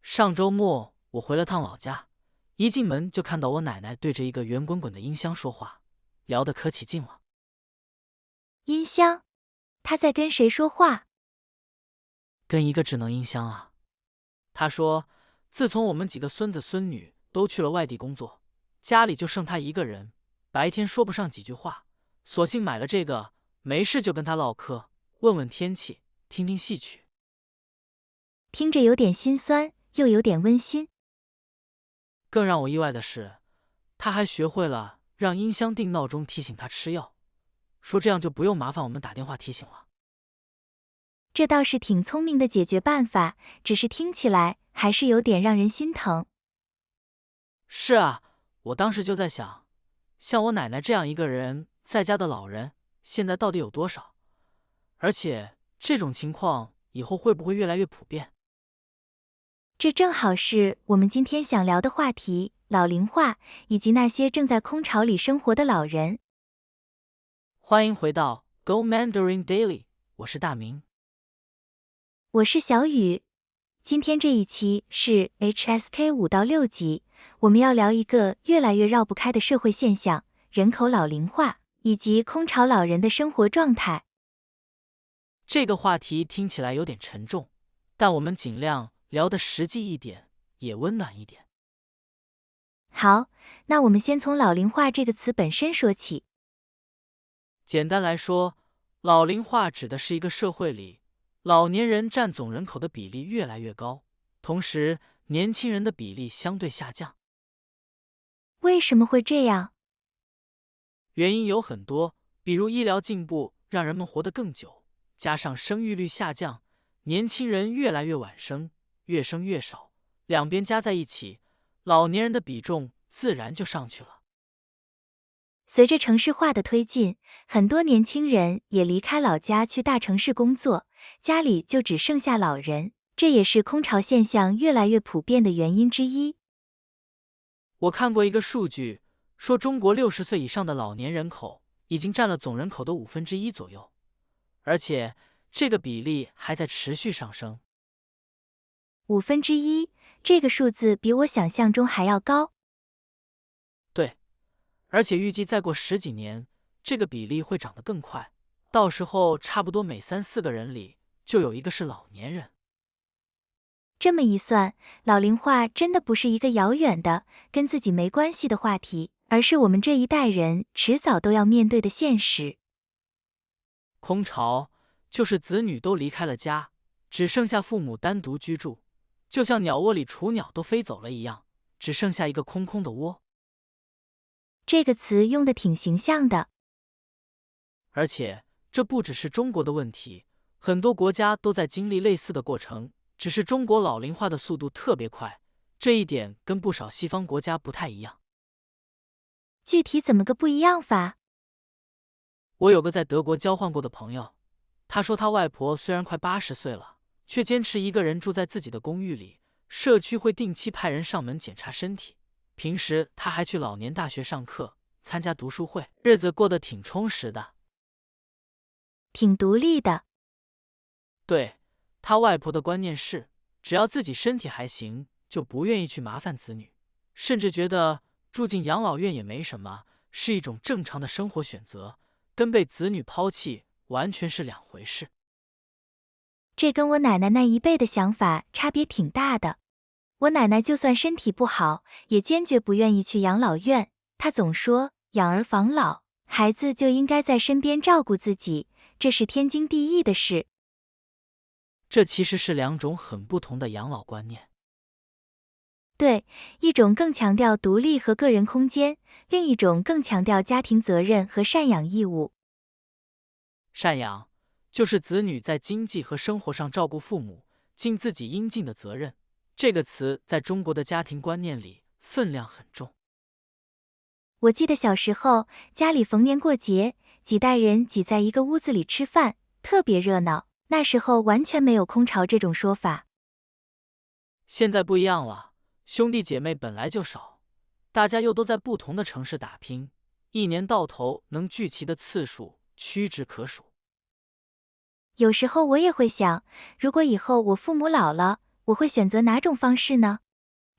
上周末我回了趟老家，一进门就看到我奶奶对着一个圆滚滚的音箱说话，聊得可起劲了。音箱？她在跟谁说话？跟一个智能音箱啊。她说，自从我们几个孙子孙女都去了外地工作，家里就剩她一个人，白天说不上几句话，索性买了这个，没事就跟她唠嗑，问问天气，听听戏曲。听着有点心酸，又有点温馨。更让我意外的是，她还学会了让音箱定闹钟提醒她吃药，说这样就不用麻烦我们打电话提醒了。这倒是挺聪明的解决办法，只是听起来还是有点让人心疼。是啊，我当时就在想，像我奶奶这样一个人在家的老人，现在到底有多少？而且这种情况以后会不会越来越普遍？这正好是我们今天想聊的话题：老龄化以及那些正在空巢里生活的老人。欢迎回到 Go Mandarin Daily， 我是大明，我是小雨。今天这一期是 HSK 5到6集，我们要聊一个越来越绕不开的社会现象——人口老龄化以及空巢老人的生活状态。这个话题听起来有点沉重，但我们尽量聊得实际一点，也温暖一点。好，那我们先从老龄化这个词本身说起。简单来说，老龄化指的是一个社会里老年人占总人口的比例越来越高，同时年轻人的比例相对下降。为什么会这样？原因有很多，比如医疗进步让人们活得更久，加上生育率下降，年轻人越来越晚生，越生越少，两边加在一起，老年人的比重自然就上去了。随着城市化的推进，很多年轻人也离开老家去大城市工作，家里就只剩下老人，这也是空巢现象越来越普遍的原因之一。我看过一个数据，说中国60岁以上的老年人口已经占了总人口的1/5左右，而且这个比例还在持续上升。1/5，这个数字比我想象中还要高。对，而且预计再过10几年，这个比例会长得更快，到时候差不多每3、4个人里就有一个是老年人。这么一算，老龄化真的不是一个遥远的、跟自己没关系的话题，而是我们这一代人迟早都要面对的现实。空巢就是子女都离开了家，只剩下父母单独居住，就像鸟窝里雏鸟都飞走了一样，只剩下一个空空的窝。这个词用得挺形象的。而且这不只是中国的问题，很多国家都在经历类似的过程，只是中国老龄化的速度特别快，这一点跟不少西方国家不太一样。具体怎么个不一样法？我有个在德国交换过的朋友，他说他外婆虽然快80岁了，却坚持一个人住在自己的公寓里，社区会定期派人上门检查身体，平时他还去老年大学上课，参加读书会，日子过得挺充实的。挺独立的。对，他外婆的观念是，只要自己身体还行，就不愿意去麻烦子女，甚至觉得住进养老院也没什么，是一种正常的生活选择，跟被子女抛弃完全是两回事。这跟我奶奶那一辈的想法差别挺大的。我奶奶就算身体不好，也坚决不愿意去养老院，她总说养儿防老，孩子就应该在身边照顾自己，这是天经地义的事。这其实是两种很不同的养老观念。对，一种更强调独立和个人空间，另一种更强调家庭责任和赡养义务。赡养就是子女在经济和生活上照顾父母，尽自己应尽的责任。这个词在中国的家庭观念里分量很重。我记得小时候，家里逢年过节，几代人挤在一个屋子里吃饭，特别热闹。那时候完全没有空巢这种说法。现在不一样了，兄弟姐妹本来就少，大家又都在不同的城市打拼，一年到头能聚齐的次数屈指可数。有时候我也会想，如果以后我父母老了，我会选择哪种方式呢？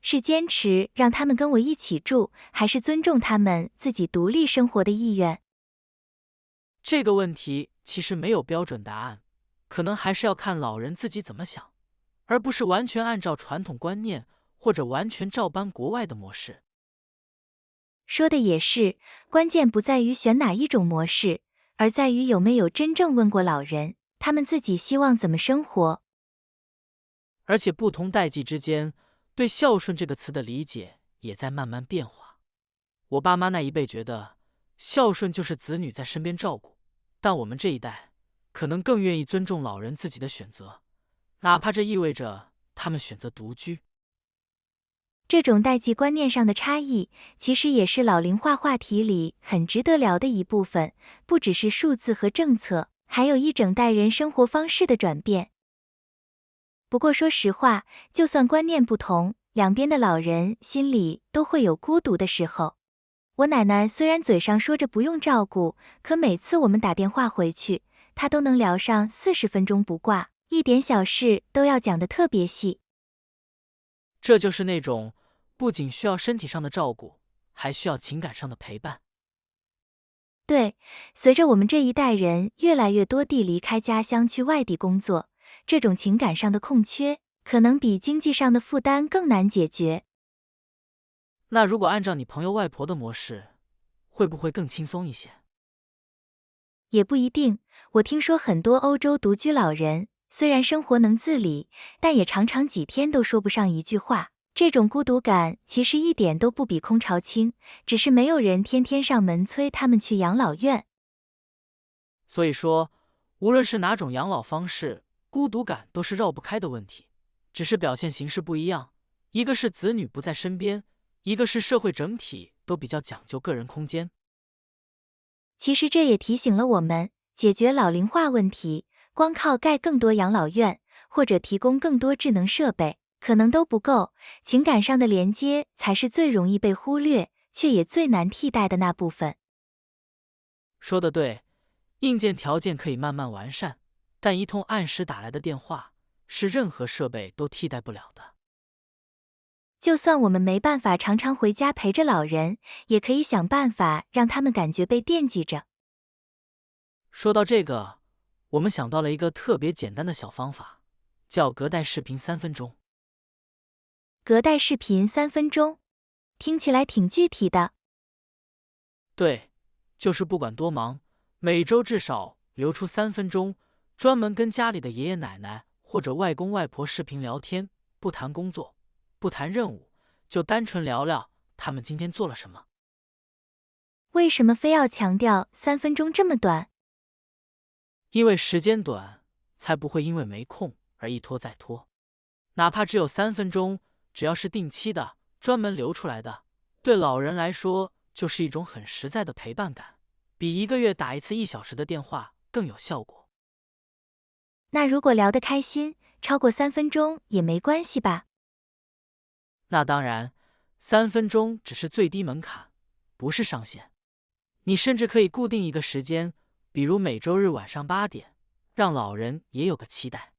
是坚持让他们跟我一起住，还是尊重他们自己独立生活的意愿？这个问题其实没有标准答案，可能还是要看老人自己怎么想，而不是完全按照传统观念或者完全照搬国外的模式。说的也是，关键不在于选哪一种模式，而在于有没有真正问过老人，他们自己希望怎么生活。而且不同代际之间对孝顺这个词的理解也在慢慢变化。我爸妈那一辈觉得孝顺就是子女在身边照顾，但我们这一代可能更愿意尊重老人自己的选择，哪怕这意味着他们选择独居。这种代际观念上的差异，其实也是老龄化话题里很值得聊的一部分，不只是数字和政策，还有一整代人生活方式的转变。不过说实话，就算观念不同，两边的老人心里都会有孤独的时候。我奶奶虽然嘴上说着不用照顾，可每次我们打电话回去，她都能聊上40分钟不挂，一点小事都要讲得特别细。这就是那种不仅需要身体上的照顾，还需要情感上的陪伴。对，随着我们这一代人越来越多地离开家乡去外地工作，这种情感上的空缺，可能比经济上的负担更难解决。那如果按照你朋友外婆的模式，会不会更轻松一些？也不一定，我听说很多欧洲独居老人，虽然生活能自理，但也常常几天都说不上一句话。这种孤独感其实一点都不比空巢轻，只是没有人天天上门催他们去养老院。所以说，无论是哪种养老方式，孤独感都是绕不开的问题，只是表现形式不一样。一个是子女不在身边，一个是社会整体都比较讲究个人空间。其实这也提醒了我们，解决老龄化问题，光靠盖更多养老院，或者提供更多智能设备，可能都不够，情感上的连接才是最容易被忽略，却也最难替代的那部分。说得对，硬件条件可以慢慢完善，但一通按时打来的电话是任何设备都替代不了的。就算我们没办法常常回家陪着老人，也可以想办法让他们感觉被惦记着。说到这个，我们想到了一个特别简单的小方法，叫隔代视频3分钟。隔代视频3分钟，听起来挺具体的。对，就是不管多忙，每周至少留出3分钟，专门跟家里的爷爷奶奶或者外公外婆视频聊天，不谈工作，不谈任务，就单纯聊聊他们今天做了什么。为什么非要强调3分钟这么短？因为时间短，才不会因为没空而一拖再拖。哪怕只有3分钟，只要是定期的、专门留出来的，对老人来说就是一种很实在的陪伴感，比1个月打一次1小时的电话更有效果。那如果聊得开心，超过3分钟也没关系吧？那当然，3分钟只是最低门槛，不是上限。你甚至可以固定一个时间，比如每周日晚上8点，让老人也有个期待。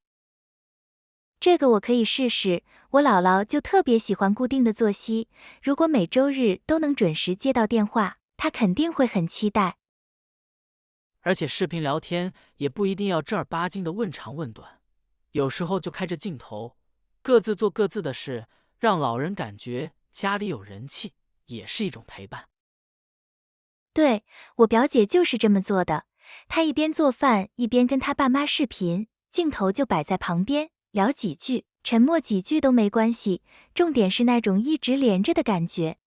这个我可以试试，我姥姥就特别喜欢固定的作息，如果每周日都能准时接到电话，她肯定会很期待。而且视频聊天也不一定要正儿八经的问长问短，有时候就开着镜头，各自做各自的事，让老人感觉家里有人气，也是一种陪伴。对，我表姐就是这么做的，她一边做饭一边跟她爸妈视频，镜头就摆在旁边，聊几句，沉默几句都没关系，重点是那种一直连着的感觉。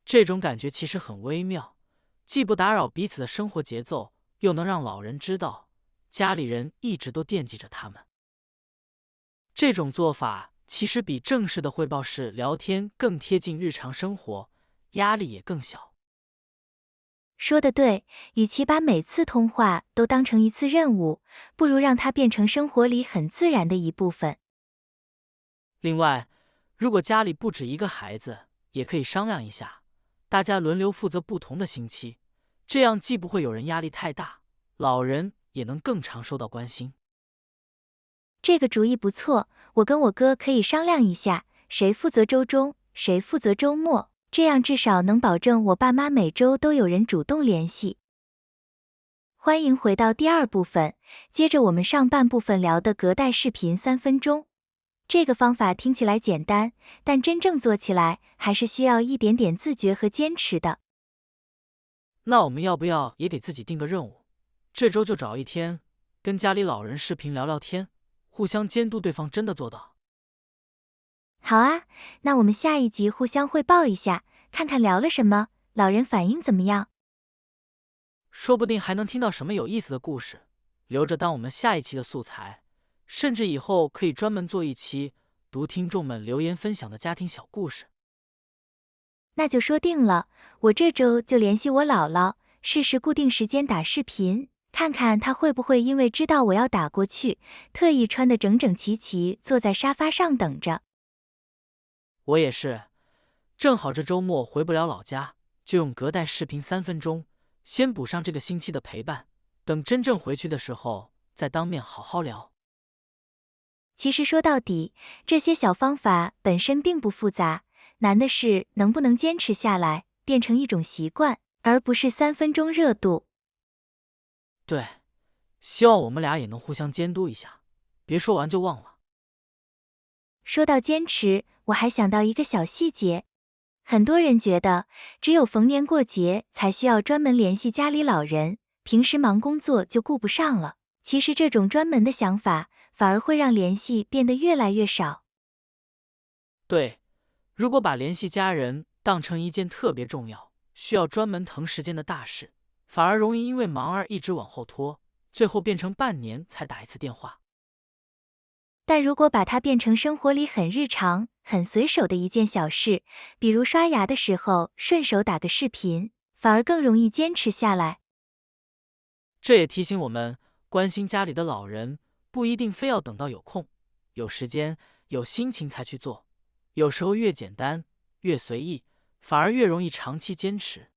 这种感觉其实很微妙，既不打扰彼此的生活节奏，又能让老人知道家里人一直都惦记着他们。这种做法其实比正式的汇报式聊天更贴近日常生活，压力也更小。说得对，与其把每次通话都当成一次任务，不如让它变成生活里很自然的一部分。另外，如果家里不止一个孩子，也可以商量一下，大家轮流负责不同的星期，这样既不会有人压力太大，老人也能更常受到关心。这个主意不错，我跟我哥可以商量一下，谁负责周中，谁负责周末，这样至少能保证我爸妈每周都有人主动联系。欢迎回到第二部分，接着我们上半部分聊的隔代视频3分钟。这个方法听起来简单，但真正做起来还是需要一点点自觉和坚持的。那我们要不要也给自己定个任务？这周就找一天，跟家里老人视频聊聊天，互相监督对方真的做到。好啊，那我们下一集互相汇报一下，看看聊了什么，老人反应怎么样。说不定还能听到什么有意思的故事，留着当我们下一期的素材。甚至以后可以专门做一期读听众们留言分享的家庭小故事。那就说定了，我这周就联系我姥姥，试试固定时间打视频，看看她会不会因为知道我要打过去，特意穿得整整齐齐坐在沙发上等着。我也是，正好这周末回不了老家，就用隔代视频3分钟，先补上这个星期的陪伴，等真正回去的时候再当面好好聊。其实说到底，这些小方法本身并不复杂，难的是能不能坚持下来，变成一种习惯，而不是3分钟热度。对，希望我们俩也能互相监督一下，别说完就忘了。说到坚持，我还想到一个小细节。很多人觉得只有逢年过节才需要专门联系家里老人，平时忙工作就顾不上了。其实这种专门的想法反而会让联系变得越来越少。对，如果把联系家人当成一件特别重要、需要专门腾时间的大事，反而容易因为忙而一直往后拖，最后变成半年才打一次电话。但如果把它变成生活里很日常、很随手的一件小事，比如刷牙的时候顺手打个视频，反而更容易坚持下来。这也提醒我们，关心家里的老人不一定非要等到有空、有时间、有心情才去做，有时候越简单、越随意，反而越容易长期坚持。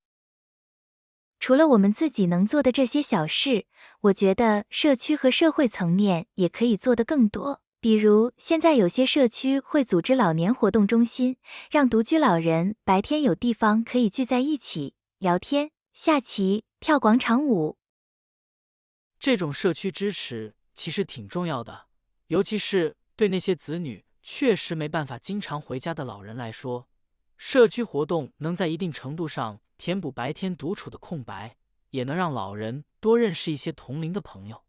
除了我们自己能做的这些小事，我觉得社区和社会层面也可以做得更多。比如，现在有些社区会组织老年活动中心，让独居老人白天有地方可以聚在一起聊天、下棋、跳广场舞。这种社区支持其实挺重要的，尤其是对那些子女确实没办法经常回家的老人来说，社区活动能在一定程度上填补白天独处的空白，也能让老人多认识一些同龄的朋友。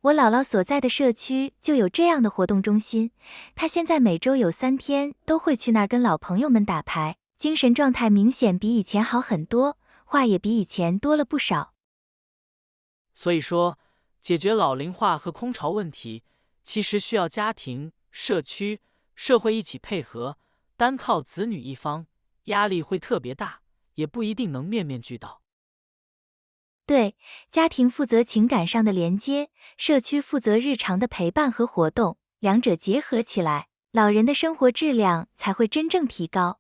我姥姥所在的社区就有这样的活动中心，她现在每周有3天都会去那儿跟老朋友们打牌，精神状态明显比以前好很多，话也比以前多了不少。所以说，解决老龄化和空巢问题，其实需要家庭、社区、社会一起配合，单靠子女一方，压力会特别大，也不一定能面面俱到。对，家庭负责情感上的连接，社区负责日常的陪伴和活动，两者结合起来，老人的生活质量才会真正提高。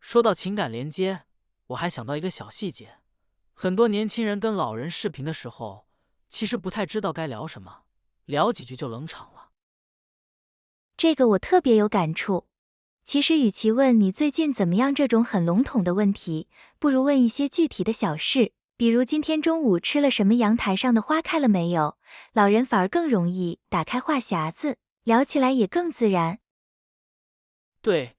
说到情感连接，我还想到一个小细节，很多年轻人跟老人视频的时候，其实不太知道该聊什么，聊几句就冷场了。这个我特别有感触。其实与其问你最近怎么样这种很笼统的问题，不如问一些具体的小事，比如今天中午吃了什么，阳台上的花开了没有，老人反而更容易打开话匣子，聊起来也更自然。对，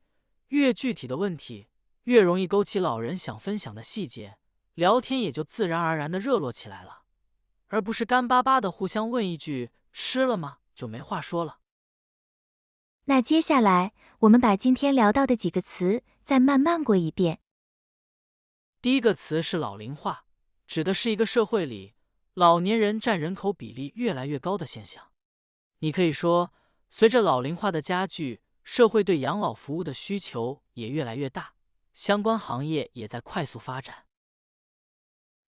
越具体的问题，越容易勾起老人想分享的细节，聊天也就自然而然的热络起来了，而不是干巴巴的互相问一句吃了吗就没话说了。那接下来，我们把今天聊到的几个词再慢慢过一遍。第一个词是老龄化，指的是一个社会里老年人占人口比例越来越高的现象。你可以说，随着老龄化的加剧，社会对养老服务的需求也越来越大，相关行业也在快速发展。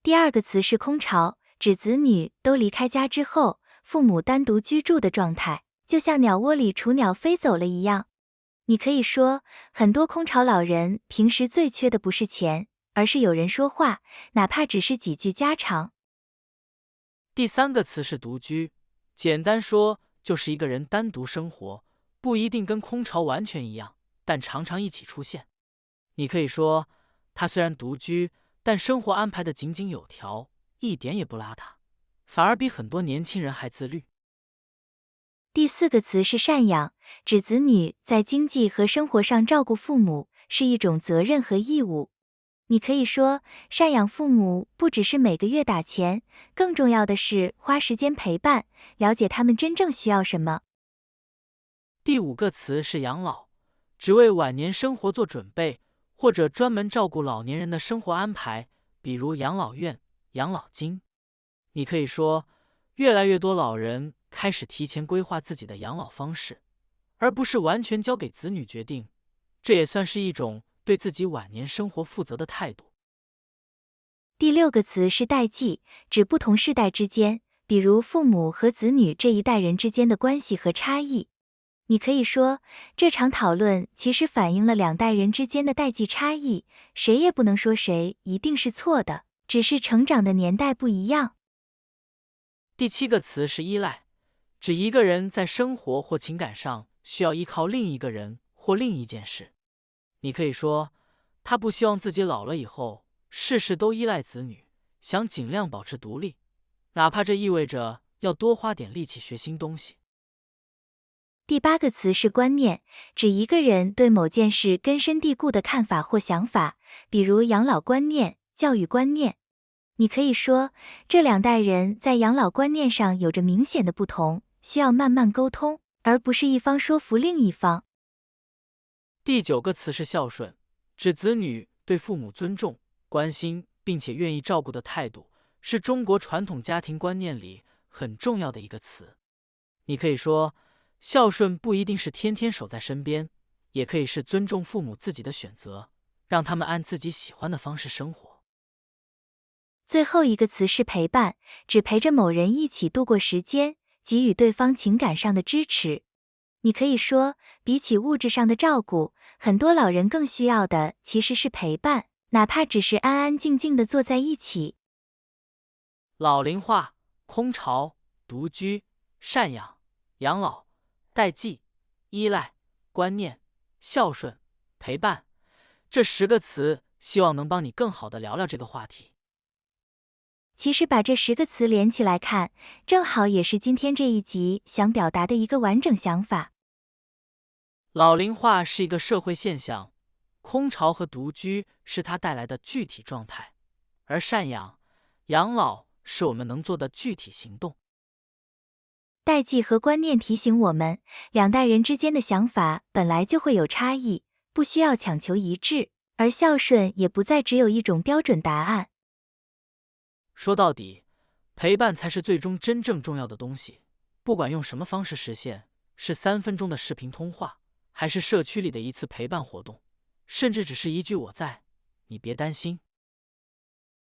第二个词是空巢，指子女都离开家之后，父母单独居住的状态，就像鸟窝里雏鸟飞走了一样。你可以说，很多空巢老人平时最缺的不是钱，而是有人说话，哪怕只是几句家常。第3个词是独居，简单说就是一个人单独生活，不一定跟空巢完全一样，但常常一起出现。你可以说，他虽然独居，但生活安排得井井有条，一点也不邋遢，反而比很多年轻人还自律。第4个词是赡养，指子女在经济和生活上照顾父母，是一种责任和义务。你可以说，赡养父母不只是每个月打钱，更重要的是花时间陪伴，了解他们真正需要什么。第5个词是养老，只为晚年生活做准备，或者专门照顾老年人的生活安排，比如养老院、养老金。你可以说，越来越多老人开始提前规划自己的养老方式，而不是完全交给子女决定，这也算是一种对自己晚年生活负责的态度。第6个词是代际，指不同世代之间，比如父母和子女这一代人之间的关系和差异。你可以说，这场讨论其实反映了2代人之间的代际差异，谁也不能说谁一定是错的，只是成长的年代不一样。第7个词是依赖，指一个人在生活或情感上需要依靠另一个人或另一件事。你可以说，他不希望自己老了以后事事都依赖子女，想尽量保持独立，哪怕这意味着要多花点力气学新东西。第8个词是观念，指一个人对某件事根深蒂固的看法或想法，比如养老观念、教育观念。你可以说，这2代人在养老观念上有着明显的不同，需要慢慢沟通，而不是一方说服另一方。第9个词是孝顺，指子女对父母尊重、关心并且愿意照顾的态度，是中国传统家庭观念里很重要的一个词。你可以说，孝顺不一定是天天守在身边，也可以是尊重父母自己的选择，让他们按自己喜欢的方式生活。最后一个词是陪伴，指陪着某人一起度过时间，给予对方情感上的支持。你可以说，比起物质上的照顾，很多老人更需要的其实是陪伴，哪怕只是安安静静地坐在一起。老龄化、空巢、独居、赡养、养老、代际、依赖、观念、孝顺、陪伴，这10个词希望能帮你更好地聊聊这个话题。其实把这10个词连起来看，正好也是今天这一集想表达的一个完整想法。老龄化是一个社会现象，空巢和独居是它带来的具体状态，而赡养、养老是我们能做的具体行动。代际和观念提醒我们，2代人之间的想法本来就会有差异，不需要强求一致，而孝顺也不再只有一种标准答案。说到底，陪伴才是最终真正重要的东西，不管用什么方式实现，是3分钟的视频通话，还是社区里的一次陪伴活动，甚至只是一句我在，你别担心。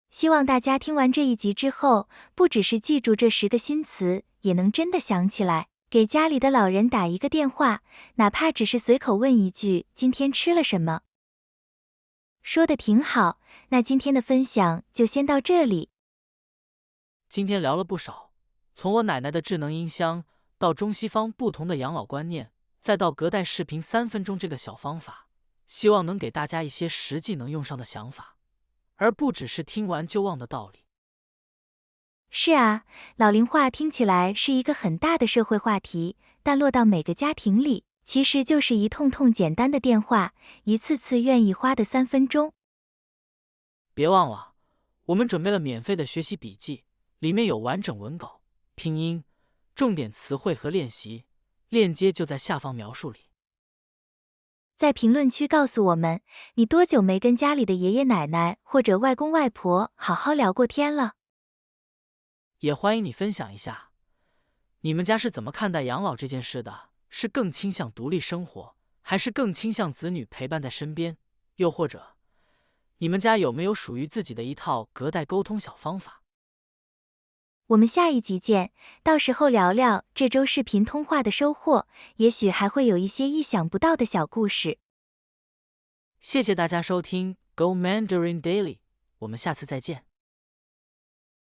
希望大家听完这一集之后，不只是记住这10个新词，也能真的想起来，给家里的老人打一个电话，哪怕只是随口问一句今天吃了什么。说的挺好，那今天的分享就先到这里。今天聊了不少，从我奶奶的智能音箱，到中西方不同的养老观念，再到隔代视频3分钟这个小方法，希望能给大家一些实际能用上的想法，而不只是听完就忘的道理。是啊，老龄化听起来是一个很大的社会话题，但落到每个家庭里，其实就是一通通简单的电话，一次次愿意花的3分钟。别忘了，我们准备了免费的学习笔记，里面有完整文稿、拼音、重点词汇和练习，链接就在下方描述里。在评论区告诉我们，你多久没跟家里的爷爷奶奶或者外公外婆好好聊过天了？也欢迎你分享一下，你们家是怎么看待养老这件事的？是更倾向独立生活，还是更倾向子女陪伴在身边？又或者，你们家有没有属于自己的一套隔代沟通小方法？我们下一集见，到时候聊聊这周视频通话的收获，也许还会有一些意想不到的小故事。谢谢大家收听 Go Mandarin Daily， 我们下次再见。